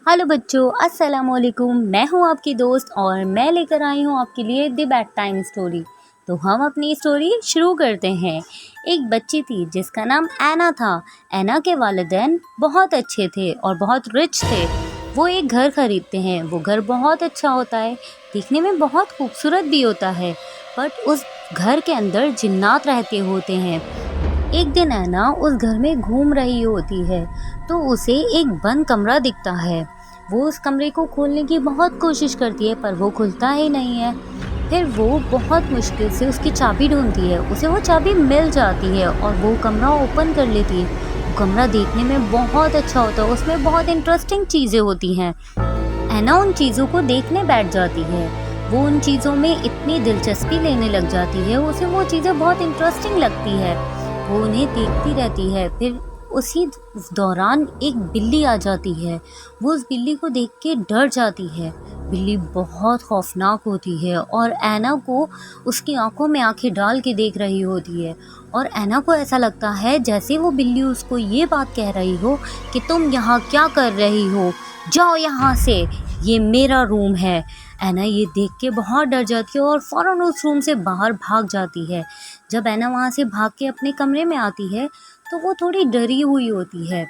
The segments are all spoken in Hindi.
हेलो बच्चों, अस्सलाम वालेकुम। मैं हूँ आपकी दोस्त और मैं लेकर आई हूँ आपके लिए द बेड टाइम स्टोरी। तो हम अपनी स्टोरी शुरू करते हैं। एक बच्ची थी जिसका नाम ऐना था। ऐना के वालिदैन बहुत अच्छे थे और बहुत रिच थे। वो एक घर खरीदते हैं। वो घर बहुत अच्छा होता है, दिखने में बहुत खूबसूरत भी होता है। बट उस घर के अंदर जिन्नात रहते होते हैं। एक दिन ऐना उस घर में घूम रही होती है तो उसे एक बंद कमरा दिखता है। वो उस कमरे को खोलने की बहुत कोशिश करती है पर वो खुलता ही नहीं है। फिर वो बहुत मुश्किल से उसकी चाबी ढूंढती है। उसे वो चाबी मिल जाती है और वो कमरा ओपन कर लेती है। वो कमरा देखने में बहुत अच्छा होता है, उसमें बहुत इंटरेस्टिंग चीज़ें होती हैं। ऐना उन चीज़ों को देखने बैठ जाती है। वो उन चीज़ों में इतनी दिलचस्पी लेने लग जाती है, उसे वो चीज़ें बहुत इंटरेस्टिंग लगती है। वो उन्हें देखती रहती है। फिर उसी दौरान एक बिल्ली आ जाती है। वो उस बिल्ली को देख के डर जाती है। बिल्ली बहुत खौफनाक होती है और ऐना को उसकी आंखों में आंखें डाल के देख रही होती है। और ऐना को ऐसा लगता है जैसे वो बिल्ली उसको ये बात कह रही हो कि तुम यहाँ क्या कर रही हो, जाओ यहाँ से, ये मेरा रूम है। ऐना ये देख के बहुत डर जाती है और फ़ौरन उस रूम से बाहर भाग जाती है। जब ऐना वहाँ से भाग के अपने कमरे में आती है तो वो थोड़ी डरी हुई होती है।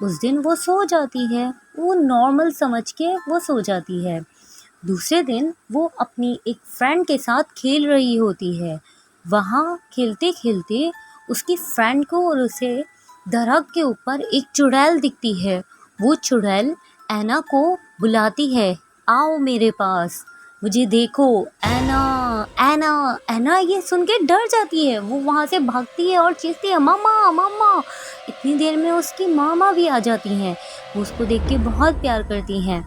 उस दिन वो सो जाती है। वो नॉर्मल समझ के वो सो जाती है। दूसरे दिन वो अपनी एक फ्रेंड के साथ खेल रही होती है। वहाँ खेलते खेलते उसकी फ्रेंड को और उसे दरख्त के ऊपर एक चुड़ैल दिखती है। वो चुड़ैल ऐना को बुलाती है, आओ मेरे पास, मुझे देखो। ऐना, ऐना, ऐना ये सुन के डर जाती है। वो वहाँ से भागती है और चीखती है, मामा, मामा। इतनी देर में उसकी मामा भी आ जाती हैं। वो उसको देख के बहुत प्यार करती हैं।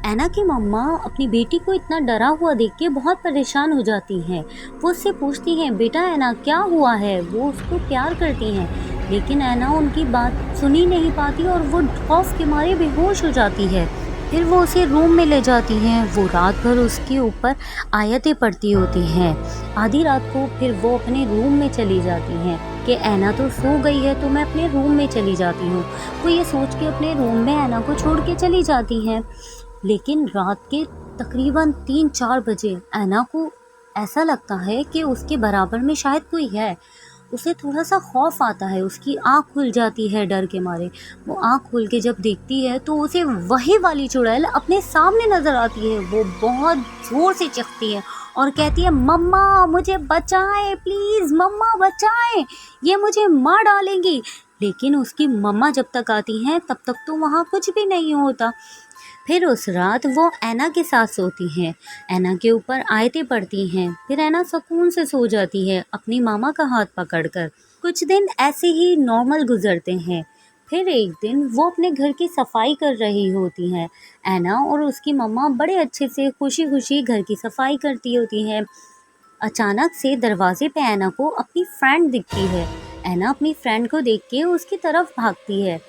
ऐना की मम्मा अपनी बेटी को इतना डरा हुआ देख के बहुत परेशान हो जाती हैं। वो उससे पूछती हैं, बेटा ऐना क्या हुआ है। वो उसको प्यार करती हैं लेकिन ऐना उनकी बात सुन ही नहीं पाती और वो खौफ के मारे बेहोश हो जाती है। फिर वो उसे रूम में ले जाती हैं। वो रात भर उसके ऊपर आयतें पढ़ती होती हैं। आधी रात को फिर वो अपने रूम में चली जाती हैं कि ऐना तो सो गई है तो मैं अपने रूम में चली जाती हूँ। वो ये सोच के अपने रूम में ऐना को छोड़ के चली जाती हैं। लेकिन रात के तकरीबन 3-4 बजे ऐना को ऐसा लगता है कि उसके बराबर में शायद कोई है। उसे थोड़ा सा खौफ आता है, उसकी आँख खुल जाती है डर के मारे। वो आँख खोल के जब देखती है तो उसे वही वाली चुड़ैल अपने सामने नज़र आती है। वो बहुत ज़ोर से चीखती है और कहती है, मम्मा मुझे बचाएं, प्लीज़ मम्मा बचाएं, ये मुझे मार डालेंगी। लेकिन उसकी मम्मा जब तक आती हैं तब तक तो वहाँ कुछ भी नहीं होता। फिर उस रात वो ऐना के साथ सोती हैं। ऐना के ऊपर आयतें पढ़ती हैं। फिर ऐना सुकून से सो जाती है अपनी मामा का हाथ पकड़कर। कुछ दिन ऐसे ही नॉर्मल गुजरते हैं। फिर एक दिन वो अपने घर की सफाई कर रही होती हैं। ऐना और उसकी मम्मा बड़े अच्छे से खुशी खुशी घर की सफाई करती होती हैं। अचानक से दरवाजे पे ऐना को अपनी फ्रेंड दिखती है। ऐना अपनी फ्रेंड को देख के उसकी तरफ भागती है।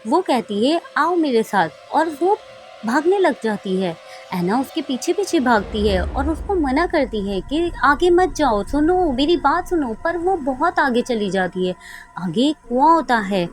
वो कहती है, आओ मेरे साथ, और वो भागने लग जाती है। ऐना उसके पीछे पीछे भागती है और उसको मना करती है कि आगे मत जाओ, सुनो मेरी बात सुनो, पर वो बहुत आगे चली जाती है। आगे एक कुआं होता है।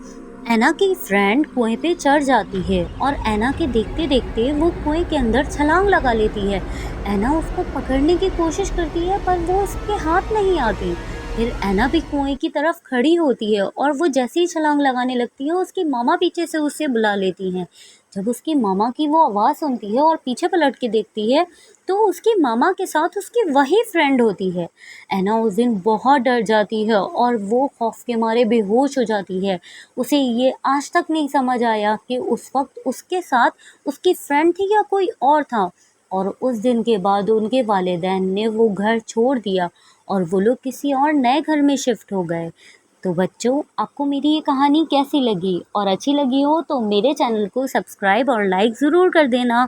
ऐना की फ्रेंड कुएं पे चढ़ जाती है और ऐना के देखते देखते वो कुएं के अंदर छलांग लगा लेती है। ऐना उसको पकड़ने की कोशिश करती है पर वो उसके हाथ नहीं आती। फिर ऐना भी कुएं की तरफ खड़ी होती है और वो जैसे ही छलांग लगाने लगती है उसकी मामा पीछे से उसे बुला लेती हैं। जब उसकी मामा की वो आवाज़ सुनती है और पीछे पलट के देखती है तो उसकी मामा के साथ उसकी वही फ्रेंड होती है। ऐना उस दिन बहुत डर जाती है और वो खौफ के मारे बेहोश हो जाती है। उसे ये आज तक नहीं समझ आया कि उस वक्त उसके साथ उसकी फ्रेंड थी या कोई और था। और उस दिन के बाद उनके वालिदैन ने वो घर छोड़ दिया और वो लोग किसी और नए घर में शिफ्ट हो गए। तो बच्चों, आपको मेरी ये कहानी कैसी लगी, और अच्छी लगी हो तो मेरे चैनल को सब्सक्राइब और लाइक ज़रूर कर देना।